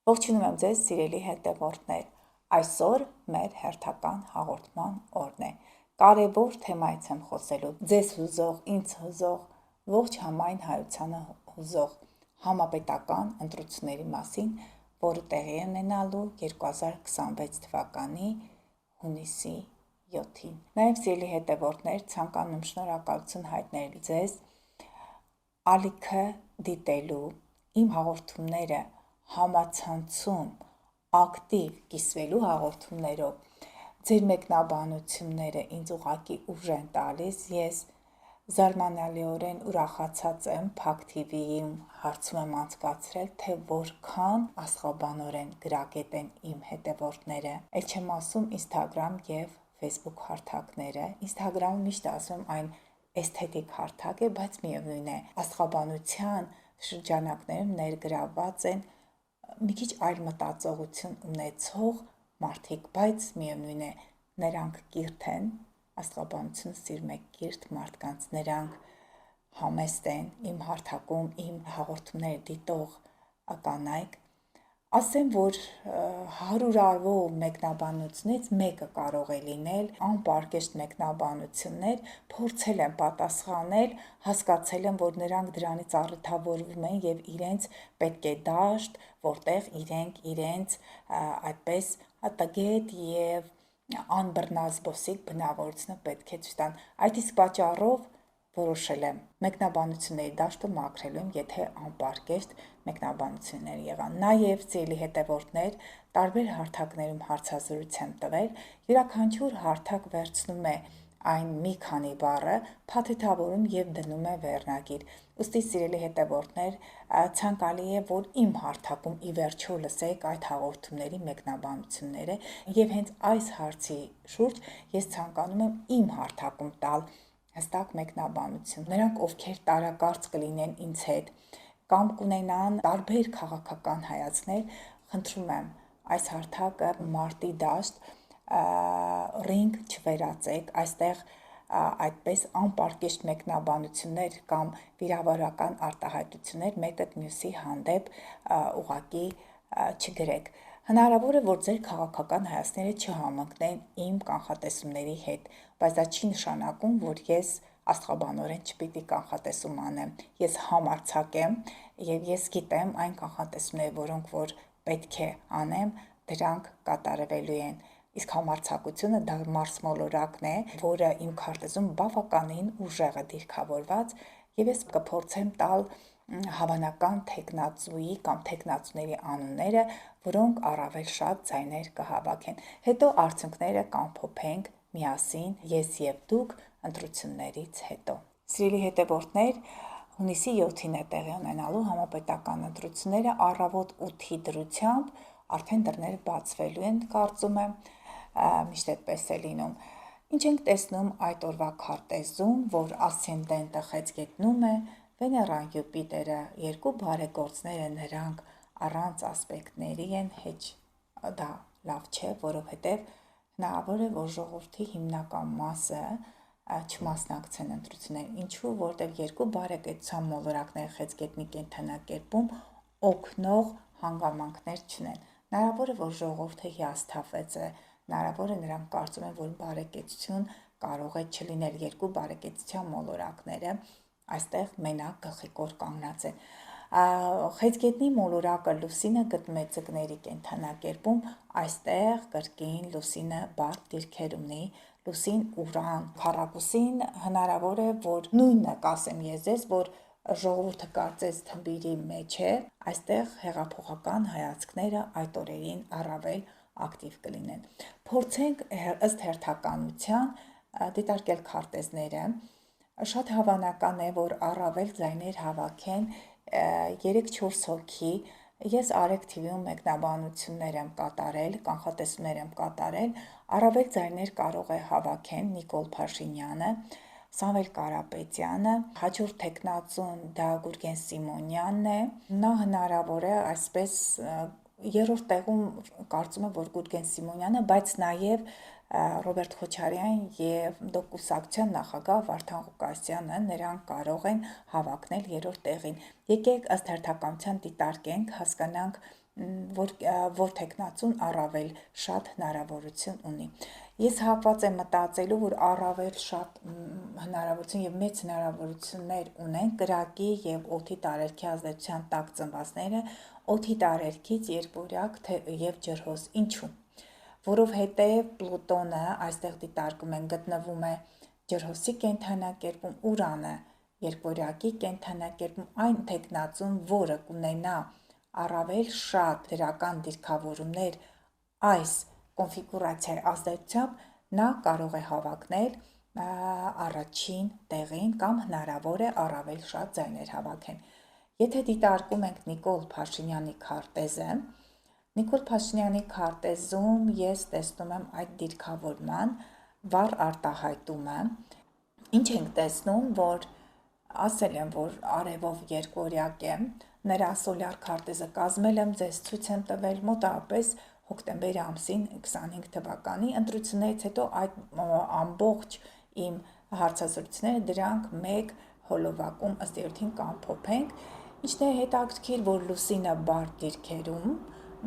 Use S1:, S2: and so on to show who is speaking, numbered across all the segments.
S1: Ողջունում եմ ձեզ, սիրելի հետևորդներ։ Այսօր մեր հերթական հաղորդման օրն է։ Կարևոր թեմայից եմ խոսելու։ Ձեզ հուզող, ինձ հուզող, ողջ համայն հայությանը հուզող համապետական ընտրությունների մասին, որը տեղի է ունենալու 2026 թվականի հունիսի 7-ին։ Նաև սիրելի հետևորդներ, ցանկանում եմ շնորհակալություն հայտնել ձեզ ալիքը դիտելու իմ հաղորդումները համացանցում ակտիվ կիսվելու հաղորդումներով ձեր մեկնաբանությունները ինձ ուղղակի ուժ են տալիս։ Ես զարմանալիորեն ուրախացած եմ Փակ TV-ում հարցում եմ անցկացրել, թե որքան աստղաբանորեն գրագետ են իմ հետևորդները։ Էլ չեմ ասում Instagram եւ Facebook հարթակները։ Instagram-ը միշտ ասում այն էսթետիկ հարթակ է, բայց միևնույն է, աստղաբանության շրջանակներում ներգրաված են մի քիչ այլ մտածողություն ունեցող մարդիկ, բայց միևնույն է, նրանք կիրթ են, աստղաբանությունը սիրում է կիրթ մարդկանց, նրանք համեստ են, իմ հարթակում, իմ հաղորդումները դիտող կանայք։ Ասեմ, որ 100-ով մեկնաբանությունից մեկը կարող է լինել անպարկեշտ մեկնաբանություններ, փորձել եմ պատասխանել, հասկացել եմ, որ նրանք դրանից առիթավորվում են եւ իրենց պետք է դաշտ, որտեղ իրենց այդպես տգետ եւ անբռնազբոսիկ բնավորությունը պետք է ցույց տան։ Այդ իսկ պատճառով որոշել եմ մեկնաբանությունների դաշտը մաքրելու եմ, եթե անպարկեշտ մեկնաբանություններ եղան։ Նաև ծելի հետևորդներ տարբեր հարթակներում հարցազրույց եմ տվել, յուրաքանչյուր հարթակ վերցնում է այն մի քանի բառը, փաթեթավորում եւ դնում է վերնագիր։ Ուստի սիրելի հետևորդներ, ցանկալի է, որ իմ հարթակում ի վերջո լսեք այդ հաղորդումների մեկնաբանությունները եւ հենց այս հարցի շուրջ ես ցանկանում եմ իմ հարթակում տալ հստակ մեկնաբանություն։ Նրանք, ովքեր տարակարծ կլինեն ինձ հետ կամ կունենան տարբեր քաղաքական հայացքներ, խնդրում եմ այս հարթակը մարտի դաշտ ռինգ չվերածեք, այստեղ այդպես անպարկեշտ մեկնաբանություններ կամ վիրավորական արտահայտություններ մեկը մյուսի հանդեպ ուղղակի չգրեք։ Հնարավոր է, որ ձեր քաղաքական հայացքները չհամընկնեն իմ կանխատեսումների հետ, բայց դա չի նշանակում, որ ես աստղաբանորեն չպիտի կանխատեսում անեմ։ Ես համարձակ եմ եւ ես գիտեմ այն կանխատեսումները, որոնք որ պետք է անեմ, դրանք կատարվելու են։ Իսկ համարձակությունը դա մարսմոլորակն է, որը իմ քարտեզում բավականին ուժեղ է դիրքավորված եւ ես կփորձեմ տալ հավանական թեկնածուի կամ թեկնածուների անունները, որոնք առավել շատ ձայներ կհավաքեն։ Հետո արդյունքները կամփոփենք միասին ես եւ դուք ընտրություններից հետո։ Սիրելի հետևորդներ, հունիսի 7-ին է տեղի ունենալու համապետական ընտրությունները, առավոտ 8-ի դրությամբ արդեն դռները բացվելու են, կարծում եմ, միշտ այդպես է լինում։ Ինչ ենք տեսնում այդ օրվա քարտեզում, որ ասցենդենտը խեցգետնում է, Վեներան Յուպիտերը երկու բարեգործները նրանք առանց ասպեկտների են, հեչ դա լավ չէ, որովհետև հնարավոր է, որ ժողովրդի հիմնական մասը չմասնակցեն ընտրություններին։ Ինչու, որտեղ երկու բարեկեցության մոլորակներ խեցգետնի կենթանակերպում օգնող հանգամանքներ չունեն։ Հնարավոր է, որ ժողովուրդը հիասթափվեց է, հնարավոր է նրանք կարծում են, որ բարեկեցություն կարող է չլինել, երկու բարեկեցության մոլորակները այստեղ մենակ գլխիկոր կանգնած են։ Խեցգետնի մոլորակը լուսինը գտնում է ձկների կենթանակերպում, այստեղ կրկին լուսինը բարդ դիրքեր ունի, լուսին Ուրան փառատուսին հնարավոր է, որ նույնը կասեմ ես ձեզ, որ ժողովուրդը կարծես թմբիրի մեջ է, այստեղ հեղափոխական հայացքները այդ օրերին առավել ակտիվ կլինեն։ Փորձենք ըստ հերթականության դիտարկել քարտեզները։ Շատ հավանական է, որ առավել ձայներ հավաքեն 3-4 հոգի։ Ես Արեգ TV-ում մեկնաբանություններ եմ կատարել, կանխատեսումներ եմ կատարել, առավել ձայներ կարող է հավաքեն Նիկոլ Փաշինյանը, Սամվել Կարապետյանը, հաջորդ թեկնածուն դա Գուրգեն Սիմոնյանն է։ Նա հնարավոր է այսպես երրորդ տեղում կարծում եմ, որ Գուրգեն Սիմոնյանը, բայց նաև Ռոբերտ Քոչարյան եւ Դոկուսակցության նախագահ Վարդան Ղուկասյանը նրանք կարող են հավակնել երրորդ տեղին։ Եկեք ըստ հերթականության դիտարկենք, հասկանանք որ թեկնածուն առավել շատ հնարավորություն ունի։ Ես հապված եմ մտածելու, որ առավել շատ հնարավորություն եւ մեծ հնարավորություններ ունեն կրակի եւ օդի տարերքի ազդեցության տակ ծնվածները օդի տարերքից երկորյակ եւ ջրհոս։ Ինչու՞։ Որովհետեւ Պլուտոնը այստեղ դիտարկում են գտնվում է ջրհոսի կենդանակերպում, Ուրանը երկորյակի կենդանակերպում, այն թեկնածուն, որը կունենա առավել շատ դրական դիրքավորումներ այս կոնֆիգուրացիայի ազդեցությամբ, նա կարող է հավակնել առաջին տեղին կամ հնարավոր է առավել շատ ձայներ հավաքեն։ Եթե դիտարկում ենք Նիկոլ Փաշինյանի քարտեզը, Նիկոլ Փաշինյանի քարտեզում ես տեսնում եմ այդ դիրքավորման վառ արտահայտումը, ինչ ենք տեսնում, որ ասել եմ, որ արևով երկորյակ է, նրա սոլյար քարտեզը կազմել եմ, ձեզ ցույց եմ տվել մոտավորապես հոկտեմբեր ամսին 25 թվականի ընտրություններից հետո այդ ամբողջ իմ հարցազրույցները դրանք մեկ հոլովակում ըստ երթին կամփոփենք, ինչն է հետաքրքիր, որ Լուսինը բարդ դիրքերում,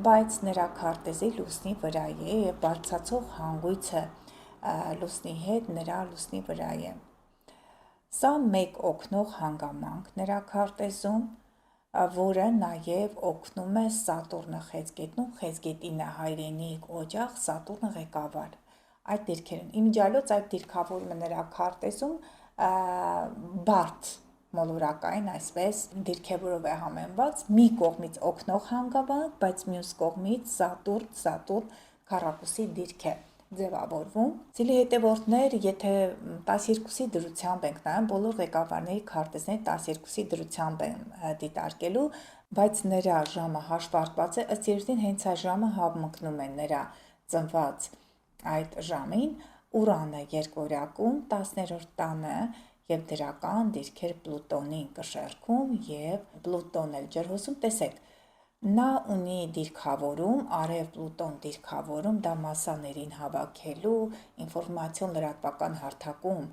S1: բայց նրա քարտեզի Լուսնի վրա է եւ բարձրացող հանգույցը Լուսնի հետ նրա Լուսնի վրա է։ Սա մեկ օգնող հանգամանք նրա քարտեզում, որը նաև օգնում է Սատուրնը Խեցգետնում, Խեցգետինը հայրենիք, օջախ, Սատուրնը ղեկավար։ Այդ դիրքերն իմիջիալոց այդ դիրքավորումը նրա քարտեզում բարդ մոլորակային այսպես դիրքերով է համեմված, մի կողմից օգնող հանգամանք, բայց մյուս կողմից Սատուրն քառակուսի դիրք է ձևավորվում։ Սիրելի հետևորդներ, եթե 12-ի դրությամբ ենք նայում, բոլոր ղեկավարների քարտեզները 12-ի դրությամբ են դիտարկելու, բայց նրա ժամը հաշվարկված է ըստ երևույթին հենց այդ ժամը համընկնում է նրա ծնված այդ ժամին, Ուրանը երկորյակում 10-րդ տանը եւ դրական դիրքեր Պլուտոնին կշեռքում եւ Պլուտոն էլ ջրհոսում, տեսեք, նա ունի դիրքավորում, արև-Պլուտոն դիրքավորում, դա մասսաներին հավաքելու, ինֆորմացիոն լրատվական հարթակում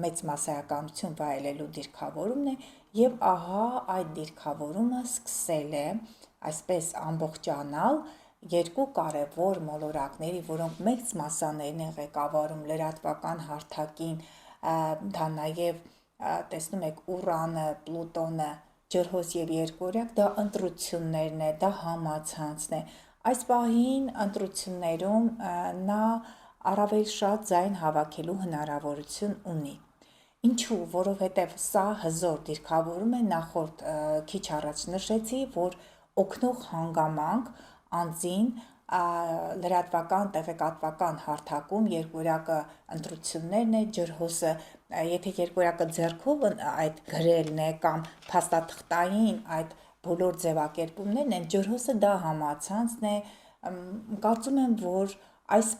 S1: մեծ մասսայականություն վայելելու դիրքավորումն է եւ ահա այդ դիրքավորումը սկսել է այսպես ամբողջանալ երկու կարևոր մոլորակների, որոնք մեծ մասսաներին են ղեկավարում լրատվական հարթակին, դա նաեւ տեսնում եք Ուրանը, Պլուտոնը ջրհոս եւ երկորյակ, դա ընտրություններն է, դա համացանցն է։ Այս պահին ընտրություններում նա առավել շատ ձայն հավաքելու հնարավորություն ունի։ Ինչու՞, որովհետև սա հզոր դիրքավորում է, նախորդ քիչ առաջ նշեցի, որ օգնող հանգամանք անձին լրատվական տեղեկատվական հարթակում երկորյակը ընտրություններն է, ջրհոսը, եթե երկորյակը ձեռքով այդ գրելն է կամ փաստաթղթային այդ բոլոր ձևակերպումներն են, ջրհոսը դա համացանցն է, կարծում եմ, որ այս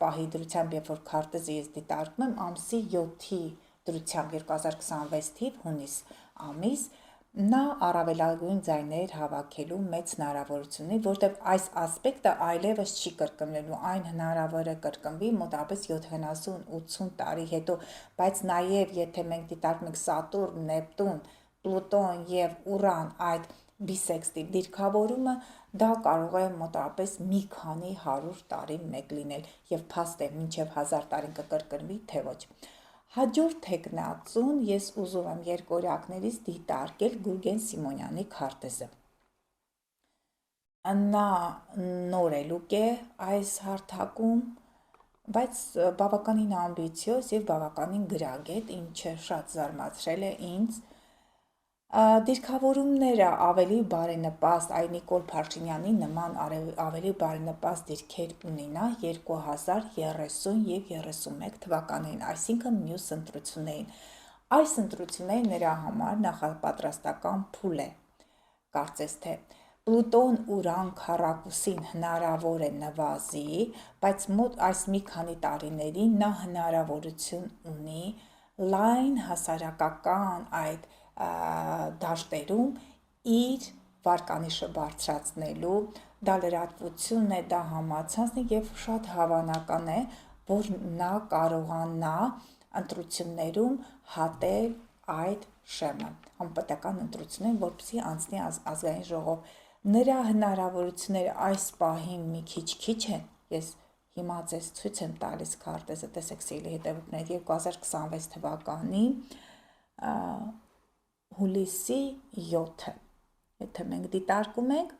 S1: պահի դրությամբ, երբ որ քարտեզը ես դիտարկում եմ, ամսի 7-ի դրությամբ 2026 թիվ հունիս ամիս, նա առավելագույն ձայներ հավաքելու մեծ հնարավորություն ունի, որտեղ այս ասպեկտը այլևս չի կրկնվելու, այն հնարավոր է կրկնվի մոտավորապես 70-80 տարի հետո, բայց նաև եթե մենք դիտարկում ենք Սատուրն, Նեպտուն, Պլուտոն եւ Ուրան այդ բիսեքստի դիրքավորումը, դա կարող է մոտավորապես մի քանի 100 տարի մեկ լինել եւ փաստ է մինչեւ 1000 տարին կկրկնվի, թե ոչ։ Հաջորդ թեկնածուն ես ուզում եմ երկորյակներից դիտարկել Գուրգեն Սիմոնյանի քարտեզը։ Նա նորելուկ է այս հարթակում, բայց բավականին ամբիցիոզ եւ բավականին գրագետ, ինչը շատ զարմացրել է ինձ։ Դիրքավորումները ավելի բարենպաստ, այ Նիկոլ Փաշինյանի նման ավելի բարենպաստ դիրքեր ունի նա 2030 եւ 31 թվականներին, այսինքն մյուս ընտրություններին։ Այս ընտրությունները նրա համար նախապատրաստական փուլ է, կարծես թե Պլուտոն Ուրան քառակուսին հնարավոր է նվազի, բայց մոտ այս մի քանի տարիներին նա հնարավորություն ունի լայն հասարակական այդ դաշտերում իր վարկանիշը բարձրացնելու, դա լրատվությունն է, դա համացանցն է եւ շատ հավանական է, որ նա կարողանա ընտրություններում հատել այդ շեմը, անպետական ընտրություններին, որպեսզի անցնի ազգային ժողով։ Նրա հնարավորությունները այս պահին մի քիչ են, ես հիմա ձեզ ցույց եմ տալիս քարտեզը, տեսեք սիրելի հետևողներ, 2026 թվականի հուլիսի 7-ը, եթե մենք դիտարկում ենք,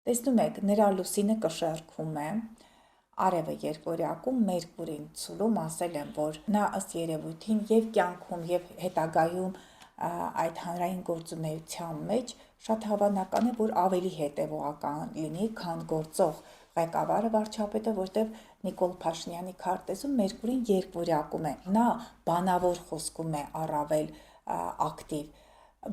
S1: տեսնում եք, նրա լուսինը կշեռքում է, արևը երկորյակում, Մերկուրին ցուլում, ասել եմ, որ նա ըստ երևույթին եւ կյանքում եւ հետագայում այդ հանրային գործունեության մեջ շատ հավանական է, որ ավելի հետևողական լինի, քան գործող ղեկավարը վարչապետը, որտեղ Նիկոլ Փաշինյանի քարտեզում Մերկուրին երկորյակում է, նա բանավոր խոսքում է առավել ակտիվ,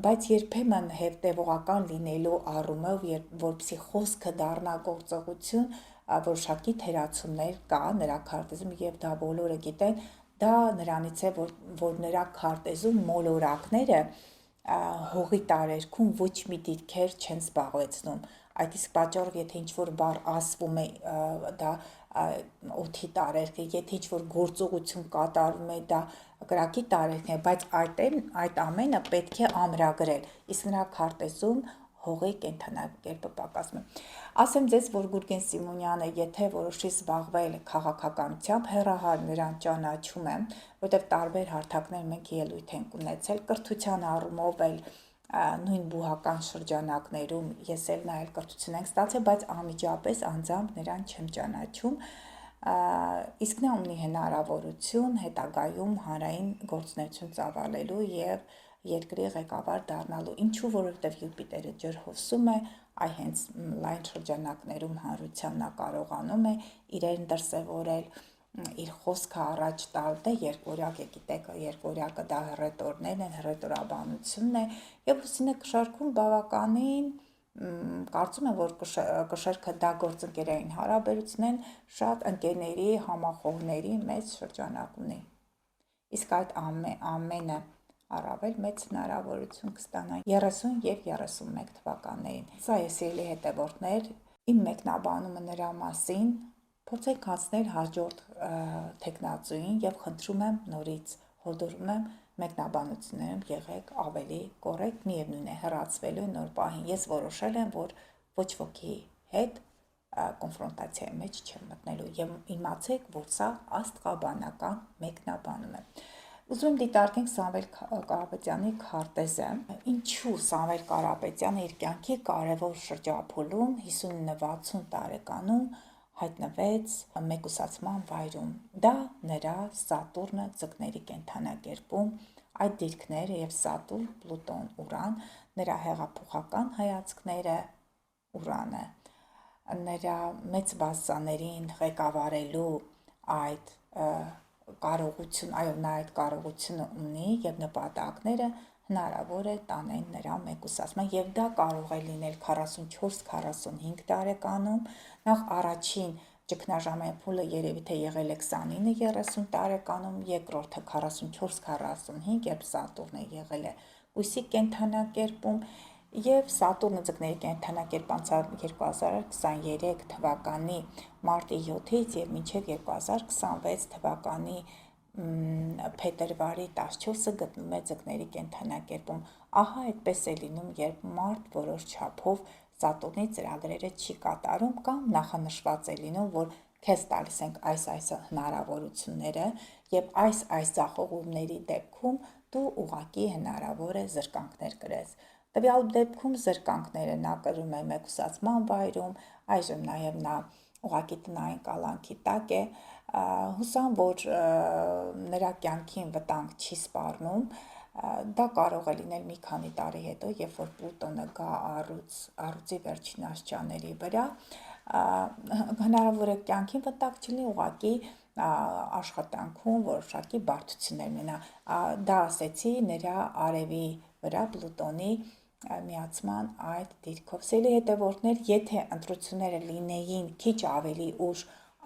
S1: բայց երբեմն հետևողական լինելու առումով, որպեսզի խոսքը դառնա գործողություն, որոշակի թերացումներ կա նրա քարտեզում եւ դա բոլորը գիտեն, դա նրանից է, որ նրա քարտեզում մոլորակները հողի տարերքում ոչ մի դիրքեր չեն զբաղեցնում։ Այդ իսկ պատճառով, եթե ինչ-որ բառ ասվում է, դա օդի տարերք է, եթե ինչ-որ գործողություն կատարվում է, դա կրակի տարերքն է, բայց այդ ամենը պետք է ամրագրել, իսկ նրա քարտեզում հողի կենդանակերպը պակասում է։ Ասեմ ձեզ, որ Գուրգեն Սիմոնյանը, եթե որոշի զբաղվել քաղաքականությամբ, հեռահար նրան ճանաչում եմ, որտեղ տարբեր հարթակներ մենք ելույթ ենք ունեցել, կրթության առումով էլ նույն բուհական շրջանակներում ես էլ նայել կրթություն ենք ստացել, բայց անմիջապես անձամբ նրան չեմ ճանաչում, իսկ նա ունի հնարավորություն հետագայում հանրային գործունեություն ծավալելու եւ երկրի ղեկավար դառնալու, ինչու որովհետև Յուպիտերը ջրհոսում է, այ հենց լայն շրջանակներում հանրության նա կարողանում է իրեն դրսևորել, իր խոսքը առաջ տալ, դե երկորյակ է, գիտեք, երկորյակը դա հռետորներն են, հռետորաբանությունն է, եւ լուսինը կշեռքում բավականին կարծում եմ, որ կշեռքը դա գործընկերային հարաբերությունն են, շատ ընկերների, համախոհների մեծ շրջանակ ունի։ Իսկ այդ ամենը առավել մեծ հնարավորություն կստանա 30 եւ 31 թվականներին։ Սա է սիրելի հետևորդներ, իմ մեկնաբանումը նրա մասին, փորձենք հասնել հաջորդ թեկնածուին եւ խնդրում եմ նորից հորդորում եմ մեկնաբանություններում եղեք ավելի կոռեկտ, միևնույն է հեռացվելու նոր պահին։ Ես որոշել եմ, որ ոչ ոքի հետ կոնֆրոնտացիայի մեջ չեմ մտնելու եւ իմացեք, որ սա աստղաբանական մեկնաբանում է։ Ուզում եմ դիտարկենք Սամվել Կարապետյանի քարտեզը։ Ինչու Սամվել Կարապետյանը իր կյանքի կարևոր շրջափուլում 50-60 տարեկանում հայտնվեց մեկուսացման վայրում։ Դա նրա Սատուրնը ձկների կենդանակերպում, այդ դիրքները եւ Սատուրն, Պլուտոն, Ուրան, նրա հեղափոխական հայացքները, Ուրանը, նրա մեծ բազաներին ղեկավարելու այդ կարողություն, այո, նա այդ կարողությունը ունի եւ նպատակները հնարավոր է տանեն նրա մեկուսացման եւ դա կարող է լինել 44-45 տարեկանում, նախ առաջին ճգնաժամային փուլը երևի թե եղել է 29-30 տարեկանում, երկրորդը 44-45, երբ Սատուրնը եղել է Ուսի կենդանակերպում եւ Սատուրնը ձկների կենդանակերպ անցավ 2023 թվականի մարտի 7-ից եւ մինչեւ 2026 թվականի փետրվարի 14-ը գտնում է ձկների կենդանակերպում։ Ահա այդպես է լինում, երբ մարդ որոշ չափով Սատուրնի ծրագրերը չի կատարում կամ նախանշված է լինում, որ քեզ տալիս ենք այս հնարավորությունները եւ այս ձախողումների դեպքում դու ուղղակի հնարավոր է զրկանքներ կրես։ Տվյալ դեպքում զրկանքները նա կրում է մեկուսացման վայրում, այժմ նաեւ նա ուղղակի տնային կալանքի տակ է, հուսամ, որ նրա կյանքին վտանգ չի սպառնում, դա կարող է լինել մի քանի տարի հետո, երբ որ Պլուտոնը գա առուծի վերջին աստիճանների վրա, հնարավոր է կյանքին վտանգ չլինի, ուղղակի աշխատանքում որոշակի բարդություններ ունենա, դա ասեցի նրա արևի վրա Պլուտոնի միացման այդ դիրքով։ Սիրելի հետևորդներ, եթե ընտրությունները լինեին քիչ ավելի ուշ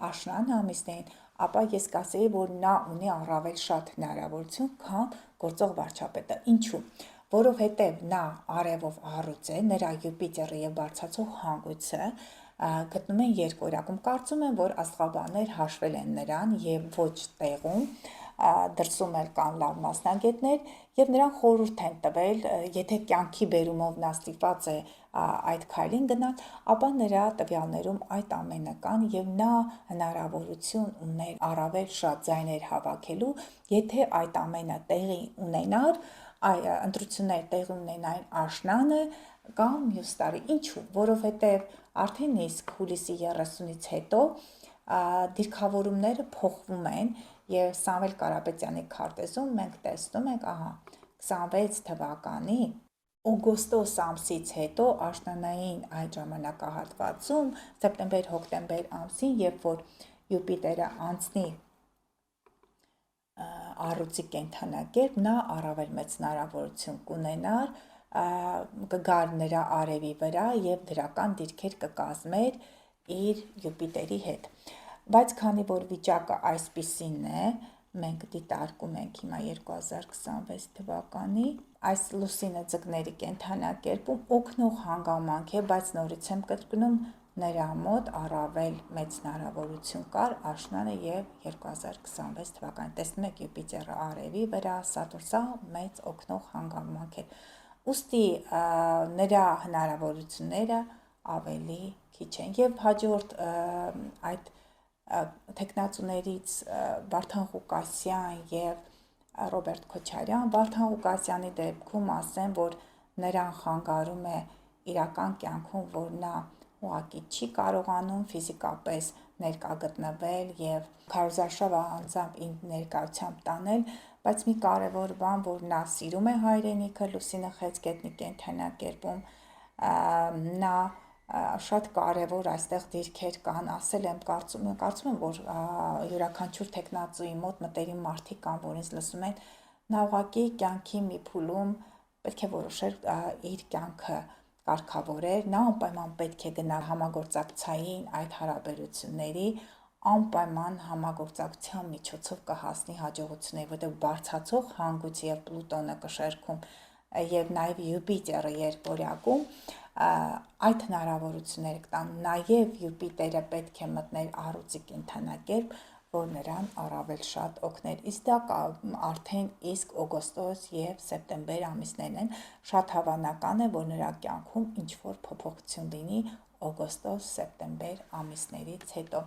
S1: աշնան ամիսներին, ապա ես կասեի, որ նա ունի առավել շատ հնարավորություն, քան գործող վարչապետը։ Ինչու՞։ Որովհետև նա արևով առուծ է, նրա Յուպիտերը եւ բարձրացող հանգույցը գտնում են երկորյակում։ Կարծում եմ, որ աստղաբաններ հաշվել են նրան եւ ոչ տեղում դրսում էլ կան լավ մասնագետներ եւ նրանք խորհուրդ են տվել, եթե կյանքի բերումով նա ստիպված է այդ քայլին գնալ, ապա նրա տվյալներում այդ ամենը կան եւ նա հնարավորություն ուներ առավել շատ ձայներ հավաքելու, եթե այդ ամենը տեղի ունենար, ընտրություններ տեղի ունենային աշնանը կամ մյուս տարի, ինչու, որովհետեւ արդեն իսկ հուլիսի 30-ից հետո դիրքավորումները փոխվում են եւ Սամվել Կարապետյանի քարտեզում մենք տեսնում ենք, 26 թվականի օգոստոս ամսից հետո աշնանային այդ ժամանակահատվածում սեպտեմբեր-հոկտեմբեր ամսին, երբ որ Յուպիտերը անցնի առուծի կենդանակերպ, նա առավել մեծ հնարավորություն կունենար, կգար նրա արևի վրա եւ դրական դիրքեր կկազմեր իր Յուպիտերի հետ։ Բայց քանի որ վիճակը այսպիսին է, մենք դիտարկում ենք հիմա 2026 թվականի, այս լուսինը ձկների կենդանակերպում օգնող հանգամանք է, բայց նորից եմ կրկնում, նրա մոտ առավել մեծ հնարավորություն կար աշնանը եւ 2026 թվականին։ Տեսնում եք Յուպիտերը արևի վրա, Սա մեծ օգնող հանգամանք է։ Ուստի նրա հնարավորությունները ավելի քիչ են եւ հաջորդ այդ թեկնածուներից Վարդան Ղուկասյան եւ Ռոբերտ Քոչարյան, Վարդան Ղուկասյանի դեպքում ասեմ, որ նրան խանգարում է իրական կյանքում, որ նա ուղղակի չի կարողանում ֆիզիկապես ներկա գտնվել եւ քարոզարշավը անձամբ իր ներկայությամբ տանել, բայց մի կարևոր բան, որ նա սիրում է հայրենիքը, Լուսինը Խեցգետնի կենդանակերպում, նա շատ կարևոր այստեղ դիրքեր կան, ասել եմ, կարծում եմ, որ յուրաքանչյուր տեխնացուի մոտ մտերիմ մարդիկ կան, որ ինձ լսում են, նա ուղղակի կյանքի մի փուլում պետք է որոշեր իր կյանքը կարգավորեր, նա անպայման պետք է գնա համագործակցային այդ հարաբերությունների, անպայման համագործակցության միջոցով կհասնի հաջողությունների, որտեղ բարձրացող հանգույց եւ Պլուտոնը կշերքում եւ նաեւ Յուպիտերը երկորյակում այդ հնարավորությունները կտան, նաեւ Յուպիտերը պետք է մտներ առուծի կենդանակերպ, որ նրան առավել շատ օգներ, իսկ դա արդեն իսկ օգոստոս եւ սեպտեմբեր ամիսներն են, շատ հավանական է, որ նրա կյանքում ինչ-որ փոփոխություն լինի օգոստոս-սեպտեմբեր ամիսներից հետո։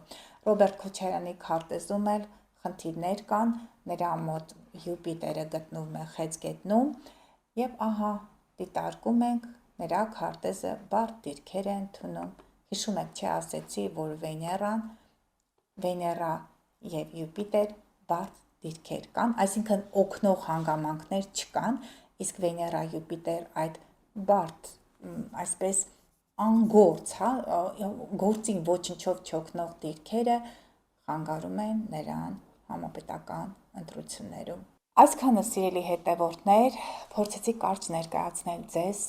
S1: Ռոբերտ Քոչարյանի քարտեզում էլ խնդիրներ կան, նրա մոտ Յուպիտերը գտնվում է Խեցգետնում եւ դիտարկում ենք նրա քարտեզը բարդ դիրքեր է ընդունում։ Հիշում եք, չէ, ասեցի, որ Վեներա եւ Յուպիտեր բարդ դիրքեր կան, այսինքն օգնող հանգամանքներ չկան, իսկ Վեներա Յուպիտեր այդ բարդ, այսպես անգործ, գործին ոչնչով չօգնող դիրքերը խանգարում են նրան համապետական ընտրություններում։ Այսքանը սիրելի հետևորդներ, փորձեցի կարճ ներկայացնել ձեզ,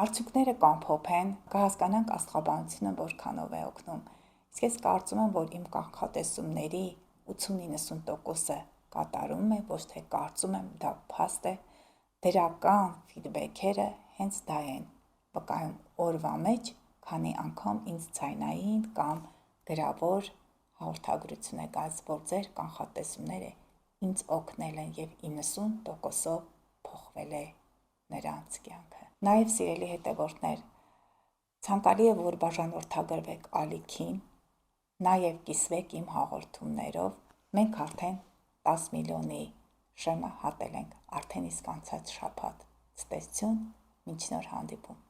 S1: արդյունքները կամփոփեն, կհասկանանք աստղաբանությունը որքանով է օգնում։ Իսկ ես կարծում եմ, որ իմ կանխատեսումների 80-90%-ը կատարում է, ոչ թե կարծում եմ, դա փաստ է, դրական ֆիդբեքերը հենց դա են վկայում օրվա մեջ, քանի անգամ ինձ ձայնային կամ գրավոր հաղորդագրություն է գալիս, որ ձեր կանխատեսումները ինձ օգնել են եւ 90%-ով փոխվել է նրանց կյանքը։ Նաեւ սիրելի հետևորդներ, ցանկալի է, որ բաժանորդագրվեք ալիքին, նաեւ կիսվեք իմ հաղորդումներով, մենք արդեն 10 միլիոնի շեմը հատել ենք, արդեն իսկ անցած շաբաթ։ Ցտեսություն, մինչ նոր հանդիպում։